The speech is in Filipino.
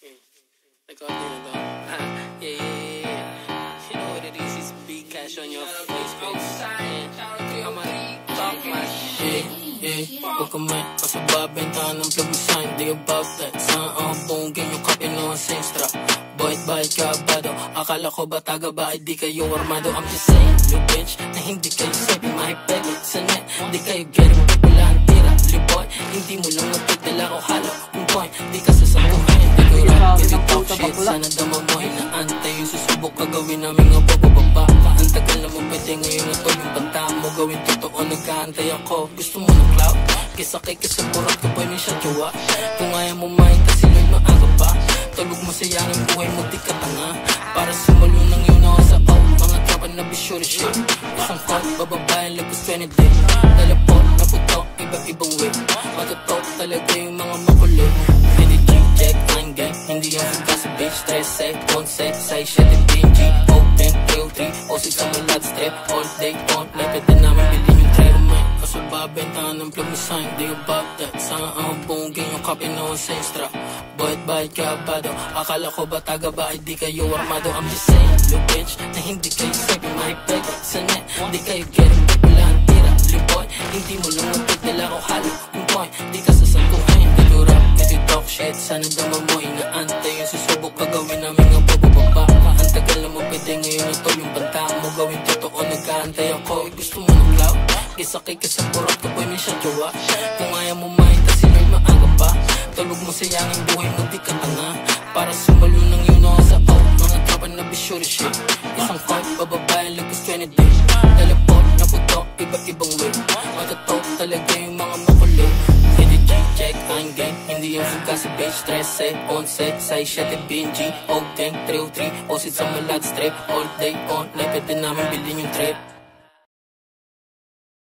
Record nyo na to. Yeah. You know what it is, it's big cash on your face, bitch. I'ma talk my shit. Huwag ka may pasababentahan ng plug mo sign. Di about that. Saan ang bongin yung kape no same strap. Bayad kabado. Akala ko ba taga ba? Di kayo armado. I'm just saying, you bitch, na hindi kayo safe. Mahipeg sa net. Di kayo getting back. Wala ang tira, liboy. Hindi mo lang magpagdala ko halo. Kung point, di ka sasabuhay. Hindi ko rap, kasi talk shit. Sana dama mo inaantay. Yung susubok ka gawin namin nga bababa ka. Ang tagal na mo pwede ngayon na to. Yung banta mo gawin totoo. Nag-aantay ako. Gusto mo ng cloud? Kisa kay kasaburat ka pa rin siya jowa. Kung ayaw mo makita sila'y maaga pa. Tulog mo sayang ang buhay mo, di ka tanga. Para sumulo ng yun ako sa out. Mga tropa na bisyo shit. Isang call, bababayan, lagos 20 day. Teleport, naputok, iba-ibang way. Matutok talaga yung mga makulit. Hindi G-check, I'm gang. Hindi yung kasi bitch, 3 11 say shit, BG, open, 303, osid sa malad step, all day, on, pwede namin bilhin yung tray of mine. Kaso babentahan ng plug mo sign, di about that. Saan ang bongin yung kape no same strap. Bayad kabado. Akala ko ba taga ba? Di kayo armado. I'm just saying, you bitch, na hindi kayo safe. Mahipeg sa net. Di kayo getting back. Wala ang tira, liboy. Hindi mo lang magpagdala ko halo. Kung point, di ka sasaguhin. Hindi ko rap, kasi talk shit. Sana dama mo inaantay. Yung susubok ka gawin namin nga bababa ka. Ang tagal na mo pwede ngayon na to. Yung banta mo gawin totoo. Nag-aantay ako. Gusto mo ng cloud? Kisa kay kasaburat ka pa rin siya jowa. Kung ayaw mo makita sila'y maaga pa. Tulog mo sayang ang buhay mo, di ka tanga. Para sumulo ng yun ako sa out. Mga tropa na bisyo shit. Isang call, bababayan, lagos 20 day. Teleport, naputok, iba-ibang way. Matutok talaga yung mga makulit. Hindi G-check, I'm gang. Hindi yung kasi bitch, 13 11 say shit, BG, open, 303, osid sa malad strip. All day on, pwede namin bilhin yung trip.